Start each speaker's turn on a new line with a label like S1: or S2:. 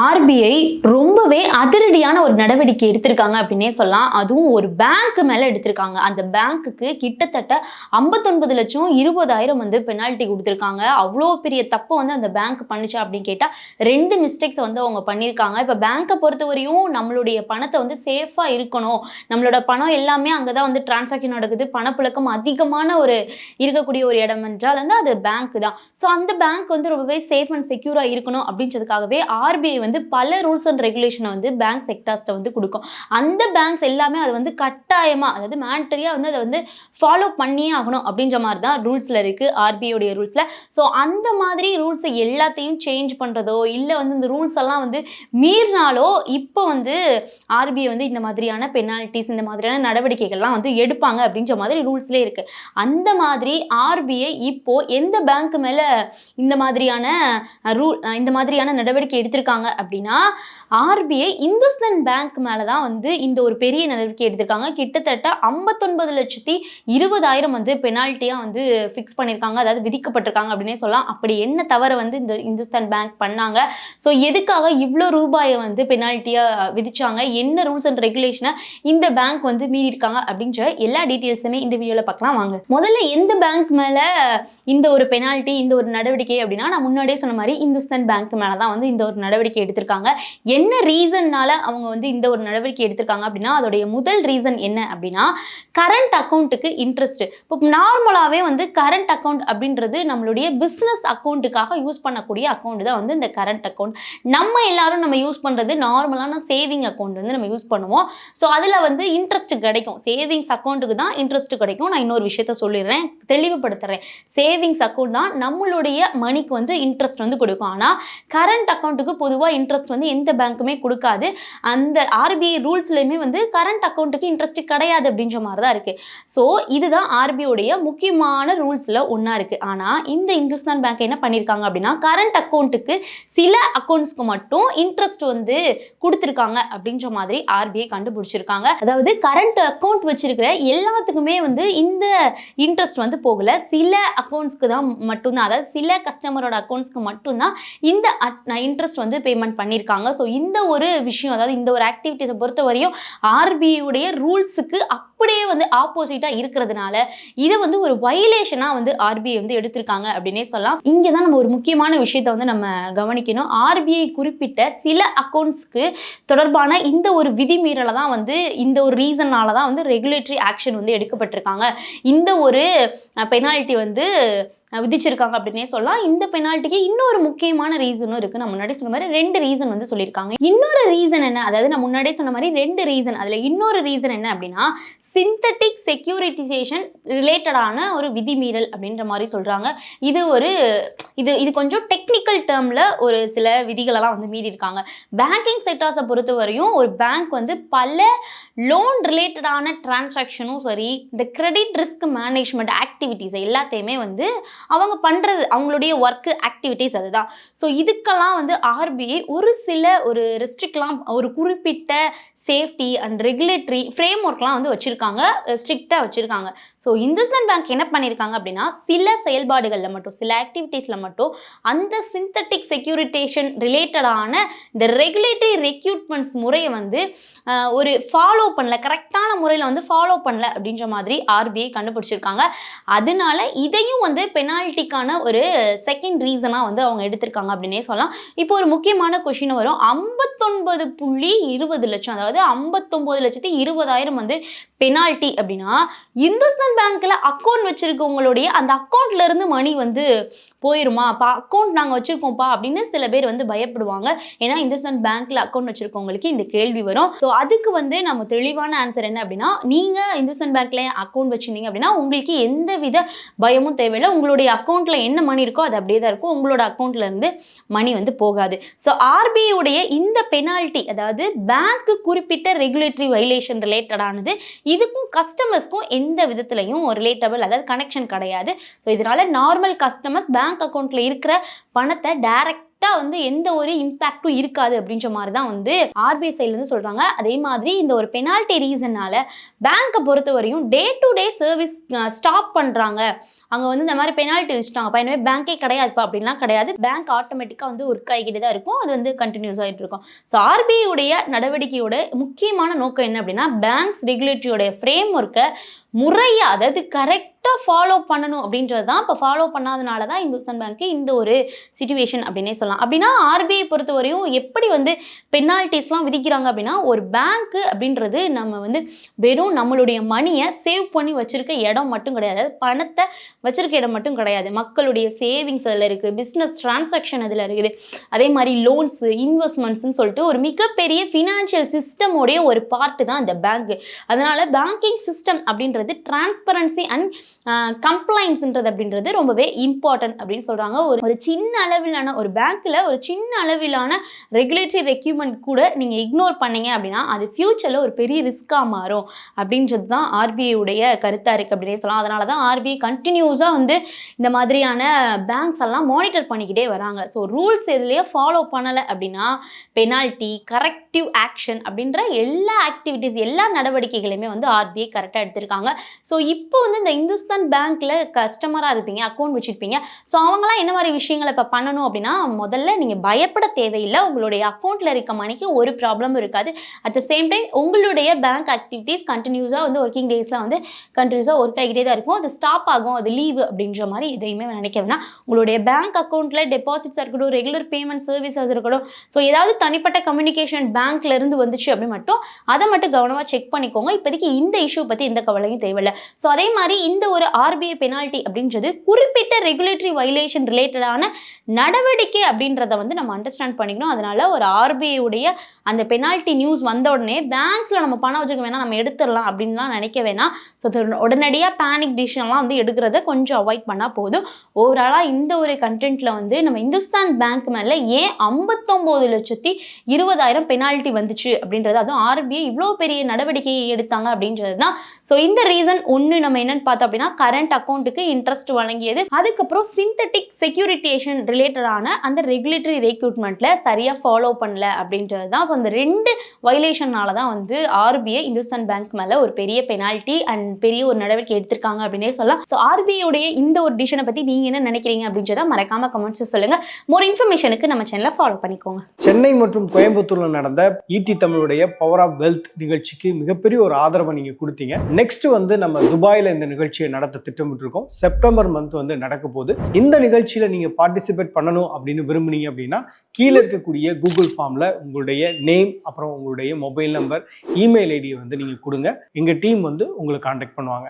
S1: RBI ரொம்பவே அதிரடியான ஒரு நடவடிக்கை எடுத்திருக்காங்க அப்படின்னே சொல்லலாம். அதுவும் ஒரு பேங்க் மேல எடுத்திருக்காங்க. அந்த பேங்க்குக்கு கிட்டத்தட்ட 59 லட்சம் 20,000 வந்து பெனால்டி கொடுத்திருக்காங்க. அவ்வளோ பெரிய தப்பு வந்து அந்த பேங்க் பண்ணுச்சு அப்படின்னு கேட்டா 2 மிஸ்டேக்ஸ் வந்து அவங்க பண்ணியிருக்காங்க. இப்போ பேங்கை பொறுத்தவரையும் நம்மளுடைய பணத்தை வந்து சேஃபா இருக்கணும், நம்மளோட பணம் எல்லாமே அங்கதான் வந்து டிரான்சாக்ஷன் நடக்குது, பணப்புழக்கம் அதிகமான ஒரு இருக்கக்கூடிய ஒரு இடம் என்றால் வந்து அது பேங்க் தான். ஸோ அந்த பேங்க் வந்து ரொம்பவே சேஃப் அண்ட் செக்யூரா இருக்கணும் அப்படின்றதுக்காகவே ஆர்பிஐ வந்து பல ரூல்ஸ் அண்ட் ரெகுலேஷனை வந்து பேங்க் செக்டார்ஸ்ட வந்து கொடுக்கும். அந்த பேங்க்ஸ் எல்லாமே அது வந்து கட்டாயமா, அதாவது மேண்டரியா வந்து அதை வந்து ஃபாலோ பண்ணியே ஆகணும் அப்படின்ற மாதிரி தான் ரூல்ஸ்ல இருக்கு, ஆர்பிஐ ரூல்ஸ்ல. ஸோ அந்த மாதிரி ரூல்ஸ் எல்லாத்தையும் சேஞ்ச் பண்றதோ இல்லை வந்து இந்த ரூல்ஸ் எல்லாம் வந்து மீறினாலோ இப்போ வந்து ஆர்பிஐ வந்து இந்த மாதிரியான பெனால்டிஸ், இந்த மாதிரியான நடவடிக்கைகள்லாம் வந்து எடுப்பாங்க அப்படின்ற மாதிரி ரூல்ஸ்லேயே இருக்கு. அந்த மாதிரி ஆர்பிஐ இப்போ எந்த பேங்க் மேல இந்த மாதிரியான இந்த மாதிரியான நடவடிக்கை எடுத்திருக்காங்க அப்படின்னா ஆர்பிஐ இந்துஸ்தான் பேங்க் மேலதான் வந்து இந்த ஒரு பெரிய நடவடிக்கை எடுத்திருக்காங்க. கிட்டத்தட்ட 59,20,000 வந்து பெனால்ட்டியா வந்து ஃபிக்ஸ் பண்ணியிருக்காங்க, அதாவது விதிக்கப்பட்டிருக்காங்க அப்படின்னே சொல்லலாம். அப்படி என்ன தவறு வந்து இந்த இந்துஸ்தான் பேங்க் பண்ணாங்க, ஸோ எதுக்காக இவ்வளோ ரூபாயை வந்து பெனால்ட்டியா விதிச்சாங்க, என்ன ரூல்ஸ் அண்ட் ரெகுலேஷனை இந்த பேங்க் வந்து மீறி இருக்காங்க அப்படின்ற எல்லா டீட்டெயில்ஸுமே இந்த வீடியோவில் பார்க்கலாம் வாங்க. முதல்ல எந்த பேங்க் மேல இந்த ஒரு பெனால்ட்டி, இந்த ஒரு நடவடிக்கை அப்படின்னா நான் முன்னாடியே சொன்ன மாதிரி இந்துஸ்தான் பேங்க் மேல தான் வந்து இந்த ஒரு நடவடிக்கை எடுத்திருக்காங்க. என்ன ரீசன்னால அவங்க வந்து இந்த ஒரு நடவடிக்கை எடுத்திருக்காங்க அப்படின்னா அதோடைய முதல் ரீசன் என்ன அப்படின்னா கரண்ட் அக்கௌண்ட்டுக்கு இன்ட்ரெஸ்ட். இப்போ நார்மலாகவே வந்து கரண்ட் அக்கௌண்ட் அப்படின்றது நம்மளுடைய பிஸ்னஸ் அக்கௌண்ட்டுக்காக யூஸ் பண்ணக்கூடிய அக்கௌண்ட் தான் வந்து இந்த கரண்ட் அக்கௌண்ட். நம்ம எல்லாரும் நம்ம யூஸ் பண்ணுறது நார்மலான சேவிங் அக்கௌண்ட் வந்து நம்ம யூஸ் பண்ணுவோம். ஸோ அதில் வந்து இன்ட்ரெஸ்ட் கிடைக்கும், சேவிங்ஸ் அக்கௌண்ட்டுக்கு தான் இன்ட்ரெஸ்ட் கிடைக்கும். நான் இன்னொரு விஷயத்த சொல்லிடுறேன், தெளிவுபடுத்துறேன். சேவிங்ஸ் அக்கௌண்ட் தான் நம்மளுடைய மணிக்கு வந்து இன்ட்ரெஸ்ட் வந்து கொடுக்கும். ஆனால் கரண்ட் அக்கௌண்ட்டுக்கு பொதுவாக இன்ட்ரெஸ்ட் வந்து எந்த பேங்க்குமே கொடுக்காது. அந்த ஆர்பிஐ ரூல்ஸ்லையுமே வந்து கரண்ட் அக்கௌண்ட்டுக்கு இன்ட்ரெஸ்ட் கிடையாது அப்படின்ற மாதிரி தான் இருக்கு. ஸோ இதுதான் ஆர்பிஐடைய முக்கியமான ரூல்ஸ்ல ஒன்றா இருக்கு. ஆனால் இந்த இந்துஸ்தான் பேங்க் என்ன பண்ணியிருக்காங்க அப்படின்னா கரண்ட் அக்கௌண்ட்டுக்கு சில அக்கௌண்ட்ஸ்க்கு மட்டும் இன்ட்ரெஸ்ட் வந்து கொடுத்துருக்காங்க அப்படின்ற மாதிரி ஆர்பிஐ கண்டுபிடிச்சிருக்காங்க. அதாவது கரண்ட் அக்கௌண்ட் வச்சிருக்கிற எல்லாத்துக்குமே வந்து இந்த இன்ட்ரெஸ்ட் வந்து போகல, சில அக்கௌண்ட்ஸ்க்கு தான் மட்டும்தான், அதாவது சில கஸ்டமரோட அக்கௌண்ட்ஸ்க்கு மட்டும்தான் இந்த இன்ட்ரெஸ்ட் வந்து பேமெண்ட் பண்ணியிருக்காங்க. ஸோ இந்த ஒரு விஷயம், அதாவது இந்த ஒரு ஆக்டிவிட்டிஸை பொறுத்த வரையும் ஆர்பிஐ உடைய ரூல்ஸுக்கு அப்படியே வந்து ஆப்போசிட்டாக இருக்கிறதுனால இதை வந்து ஒரு வயலேஷனாக வந்து ஆர்பிஐ வந்து எடுத்திருக்காங்க அப்படின்னே சொல்லலாம். இங்கே தான் நம்ம ஒரு முக்கியமான விஷயத்தை வந்து நம்ம கவனிக்கணும். ஆர்பிஐ குறிப்பிட்ட சில அக்கௌண்ட்ஸ்க்கு தொடர்பான இந்த ஒரு விதிமீறலை தான் வந்து இந்த ஒரு ரீசனால தான் வந்து ரெகுலேட்டரி ஆக்ஷன் வந்து எடுக்கப்பட்டிருக்காங்க. இந்த ஒரு பெனால்ட்டி வந்து விதிச்சிருக்காங்க அப்படின்னே சொல்லலாம். இந்த பெனால்ட்டிக்கு இன்னொரு முக்கியமான ரீசனும் இருக்கு. நான் முன்னாடி சொன்ன மாதிரி 2 ரீசன் வந்து சொல்லியிருக்காங்க. இன்னொரு ரீசன் என்ன, அதாவது நான் முன்னாடியே சொன்ன மாதிரி 2 ரீசன், அதுல இன்னொரு ரீசன் என்ன அப்படின்னா சிந்தட்டிக் செக்யூரிட்டிசேஷன் ரிலேட்டடான ஒரு விதிமீறல் அப்படின்ற மாதிரி சொல்றாங்க. இது ஒரு இது கொஞ்சம் டெக்னிக்கல் டேர்ம்ல ஒரு சில விதிகளெல்லாம் வந்து மீறி இருக்காங்க. பேங்கிங் செக்டார்ஸை பொறுத்த வரையும் ஒரு பேங்க் வந்து பல லோன் ரிலேட்டடான டிரான்சாக்ஷனும் சரி, இந்த கிரெடிட் ரிஸ்க் மேனேஜ்மெண்ட் ஆக்டிவிட்டிஸ் எல்லாத்தையுமே வந்து அவங்க பண்றது, அவங்களுடைய ஒர்க் ஆக்டிவிட்டிஸ் அதுதான். ஸோ இதுக்கெல்லாம் வந்து ஆர்பிஐ ஒரு சில ஒரு ரெஸ்ட்ரிக்ட்லாம், ஒரு குறிப்பிட்ட சேஃப்டி அண்ட் ரெகுலேட்டரி ஃப்ரேம் ஒர்க்லாம் வந்து வச்சிருக்காங்க, ஸ்ட்ரிக்டாக வச்சிருக்காங்க. ஸோ இந்துஸ்தான் பேங்க் என்ன பண்ணியிருக்காங்க அப்படின்னா சில செயல்பாடுகளில் மட்டும், சில ஆக்டிவிட்டீஸில் மட்டும் அந்த சிந்தட்டிக் செக்யூரிட்டேஷன் ரிலேட்டடான இந்த ரெகுலேட்டரி ரெக்யூட்மெண்ட்ஸ் முறையை வந்து ஒரு ஃபாலோ பண்ணல, கரெக்டான முறையில் வந்து ஃபாலோ பண்ணல அப்படின்ற மாதிரி ஆர்பிஐ கண்டுபிடிச்சிருக்காங்க. அதனால இதையும் வந்து பெனால்ட்டிக்கான ஒரு செகண்ட் ரீசனாக வந்து அவங்க எடுத்திருக்காங்க அப்படின்னே சொல்லலாம். இப்போ ஒரு முக்கியமான கொஷின் வரும், 59.20 லட்சம், அதாவது 59,20,000 வந்து பெனால்ட்டி அப்படின்னா இந்துஸ்தான் பேங்க்ல அக்கௌண்ட் வச்சிருக்கவங்களுடைய அந்த அக்கௌண்ட்ல இருந்து மணி வந்து போயிருமா, அக்கௌண்ட் நாங்கள் வச்சிருக்கோம்ப்பா அப்படின்னு சில பேர் வந்து பயப்படுவாங்க. ஏன்னா இந்துஸ்தான் பேங்க்ல அக்கௌண்ட் வச்சிருக்கவங்களுக்கு இந்த கேள்வி வரும். ஸோ அதுக்கு வந்து நம்ம தெளிவான ஆன்சர் என்ன அப்படின்னா, நீங்க இந்துஸ்தான் பேங்க்ல அக்கௌண்ட் வச்சிருந்தீங்க அப்படின்னா உங்களுக்கு எந்த வித பயமும் தேவையில்லை. உங்களுடைய அக்கௌண்ட்ல என்ன மணி இருக்கோ அது அப்படியே தான் இருக்கும், உங்களோட அக்கௌண்ட்ல இருந்து மணி வந்து போகாது. ஸோ ஆர்பிஐ உடைய இந்த பெனால்ட்டி, அதாவது பேங்க் குறிப்பிட்ட ரெகுலேட்டரி வயலேஷன் ரிலேட்டடானது, இதுக்கும் கஸ்டமர்ஸ்க்கும் எந்த விதத்திலையும் ரிலேட்டபிள், அதாவது கனெக்ஷன் கிடையாது. ஸோ இதனால நார்மல் கஸ்டமர்ஸ் பேங்க் அக்கௌண்ட்ல இருக்கிற பணத்தை டைரக்ட் டைரக்டா வந்து எந்த ஒரு இம்பாக்டும் இருக்காது அப்படின்ற மாதிரி தான் வந்து ஆர்பிஐ சைட்ல இருந்து சொல்றாங்க. அதே மாதிரி இந்த ஒரு பெனால்டி ரீசனால பேங்கை பொறுத்தவரையும் day to day service stop பண்றாங்க. அங்கே வந்து இந்த மாதிரி பெனால்ட்டி வச்சுட்டாங்கப்பா, எனவே பேங்கே கிடையாதுப்பா அப்படின்லாம் கிடையாது. பேங்க் ஆட்டோமேட்டிக்காக வந்து ஒர்க் ஆகிக்கிட்டு தான் இருக்கும், அது வந்து கண்டினியூஸ் ஆகிட்டு இருக்கும். ஸோ ஆர்பிஐ உடைய நடவடிக்கையோட முக்கியமான நோக்கம் என்ன அப்படின்னா, பேங்க்ஸ் ரெகுலேட்டரியோடைய ஃப்ரேம் ஒர்க்கை முறையாக, அதாவது கரெக்டாக ஃபாலோ பண்ணணும் அப்படின்றது தான். இப்போ ஃபாலோ பண்ணாதனால தான் இந்துஸ்தான் பேங்க்கு இந்த ஒரு சிச்சுவேஷன் அப்படின்னே சொல்லலாம். அப்படின்னா ஆர்பிஐ பொறுத்தவரையும் எப்படி வந்து பெனால்ட்டிஸ்லாம் விதிக்கிறாங்க அப்படின்னா, ஒரு பேங்க்கு அப்படின்றது நம்ம வந்து வெறும் நம்மளுடைய மணியை சேவ் பண்ணி வச்சிருக்க இடம் மட்டும் கிடையாது, பணத்தை வச்சிருக்க இடம் மட்டும் கிடையாது. மக்களுடைய சேவிங்ஸ் அதில் இருக்குது, பிஸ்னஸ் டிரான்சாக்ஷன் அதில் இருக்குது, அதே மாதிரி லோன்ஸு, இன்வெஸ்ட்மெண்ட்ஸ்ன்னு சொல்லிட்டு ஒரு மிகப்பெரிய ஃபினான்ஷியல் சிஸ்டமோடைய ஒரு பார்ட்டு தான் இந்த பேங்க்கு. அதனால் பேங்கிங் சிஸ்டம் அப்படின்றது டிரான்ஸ்பரன்சி அண்ட் கம்ப்ளைன்ஸ்ன்றது அப்படின்றது ரொம்பவே இம்பார்ட்டன்ட் அப்படின்னு சொல்கிறாங்க. ஒரு சின்ன அளவிலான ஒரு பேங்க்கில் ஒரு சின்ன அளவிலான ரெகுலேட்டரி ரெக்யூப்மெண்ட் கூட நீங்கள் இக்னோர் பண்ணீங்க அப்படின்னா அது ஃபியூச்சரில் ஒரு பெரிய ரிஸ்க்காக மாறும் அப்படின்றது தான் ஆர்பிஐ உடைய கருத்தாக இருக்குது அப்படின்னே சொல்லலாம். அதனால தான் ஆர்பிஐ கண்டினியூஸாக வந்து இந்த மாதிரியான பேங்க்ஸ் எல்லாம் மானிட்டர் பண்ணிக்கிட்டே வராங்க. ஸோ ரூல்ஸ் எதுலேயே ஃபாலோ பண்ணலை அப்படின்னா பெனால்ட்டி, கரெக்டிவ் ஆக்ஷன் அப்படின்ற எல்லா ஆக்டிவிட்டீஸ், எல்லா நடவடிக்கைகளையுமே வந்து ஆர்பிஐ கரெக்டாக எடுத்திருக்காங்க. ஸோ இப்போ வந்து இந்த இந்துஸ்தான் பேங்க்கில் கஸ்டமராக இருப்பீங்க, அக்கௌண்ட் வச்சுருப்பீங்க. ஸோ அவங்களாம் என்ன மாதிரி விஷயங்களை இப்போ பண்ணணும் அப்படின்னா, முதல்ல நீங்கள் பயப்பட தேவையில்லை. உங்களுடைய அக்கௌண்ட்டில் இருக்க மணிக்கு ஒரு ப்ராப்ளமும் இருக்காது. அட் த சேம் டைம் உங்களுடைய பேங்க் ஆக்டிவிட்டீஸ் கண்டினியூஸாக வந்து ஒர்க்கிங் டேஸில் வந்து கண்டினியூஸாக ஒர்க் ஆகிட்டே தான் இருக்கும். அது ஸ்டாப் ஆகும், அது லீவு அப்படின்ற மாதிரி எதையுமே நினைக்க வேணாம். உங்களுடைய பேங்க் அக்கௌண்ட்டில் டெபாசிட்ஸாக இருக்கட்டும், ரெகுலர் பேமெண்ட் சர்வீஸாக இருக்கட்டும், ஸோ ஏதாவது தனிப்பட்ட கம்யூனிகேஷன் பேங்க்ல இருந்து வந்துச்சு அப்படி மட்டும் அதை மட்டும் கவனமாக செக் பண்ணிக்கோங்க. இப்போதைக்கு இந்த இஷ்யூ பற்றி எந்த கவலையும் தேவையில்லை. ஸோ அதே மாதிரி இந்த ஒரு ஆர்பிஐ பெனால்ட்டி அப்படின்றது குறிப்பிட்ட ரெகுலேட்டரி வயலேஷன் ரிலேட்டடான நடவடிக்கை அப்படின்றத வந்து நம்ம அண்டர்ஸ்டாண்ட் பண்ணிக்கணும். அதனால ஒரு ஆர்பிஐ உடைய அந்த பெனால்ட்டி நியூஸ் வந்த உடனே பேங்க்ஸில் நம்ம பணம் வச்சுக்க வேணாம், நம்ம எடுத்துடலாம் அப்படின்லாம் நினைக்க வேணாம். ஸோ உடனடியாக பேனிக் டிசிஷன்லாம் வந்து எடுக்கிறத கொஞ்சம் அவாய்ட் பண்ணால் போதும். ஓவராலாக இந்த ஒரு கண்டென்ட்டில் வந்து நம்ம இந்துஸ்தான் பேங்க் மேலே ஏன் 59,20,000 பெனால்ட்டி வந்துச்சு அப்படின்றது, அதுவும் ஆர்பிஐ இவ்வளோ பெரிய நடவடிக்கையை எடுத்தாங்க அப்படின்றது தான். ஸோ இந்த ரீசன் ஒன்று நம்ம என்னன்னு பார்த்தோம் அப்படின்னா, கரண்ட் அக்கௌண்ட்டுக்கு இன்ட்ரெஸ்ட் வழங்கியது, அதுக்கப்புறம் சிந்தட்டிக் செக்யூரிட்டேஷன் ரிலேட்டடான அந்த ரெகுலேட்டரி ரெக்ரூட்மெண்ட்ல சரியாக ஃபாலோ பண்ணல அப்படின்றது தான். ஸோ அந்த 2 வயலேஷனால தான் வந்து ஆர்பிஐ இந்துஸ்தான் பேங்க் மேலே ஒரு பெரிய பெனால்ட்டி அண்ட் பெரிய ஒரு நடவடிக்கை எடுத்திருக்காங்க அப்படின்னே சொல்லலாம். ஸோ ஆர்பிஐ உடைய இந்த ஒரு டிசிஷனை பற்றி நீங்கள் என்ன நினைக்கிறீங்க அப்படின்றத மறக்காம கமெண்ட்ஸ் சொல்லுங்க. மோர் இன்ஃபர்மேஷனுக்கு நம்ம சேனலை ஃபாலோ பண்ணிக்கோங்க.
S2: சென்னை மற்றும் கோயம்புத்தூர்ல நடந்த ஈடி தமிழுடைய பவர் ஆஃப் வெல்த் நிகழ்ச்சிக்கு மிகப்பெரிய ஒரு ஆதரவை நீங்க கொடுத்தீங்க. நெக்ஸ்ட் வந்து நம்ம துபாயில இந்த நிகழ்ச்சியை நடத்த திட்டமிட்டு இருக்கோம். செப்டம்பர் மந்த் வந்து நடக்க போகுது. இந்த நிகழ்ச்சியில நீங்க பார்ட்டிசிபேட் பண்ணணும் அப்படின்னு விரும்புனீங்க அப்படின்னா கீழே இருக்கக்கூடிய கூகுள் ஃபார்ம்ல உங்களுடைய நேம், அப்புறம் உங்களுடைய மொபைல் நம்பர், இமெயில் ஐடியை வந்து நீங்க கொடுங்க. எங்க டீம் வந்து உங்களை கான்டாக்ட் பண்ணுவாங்க.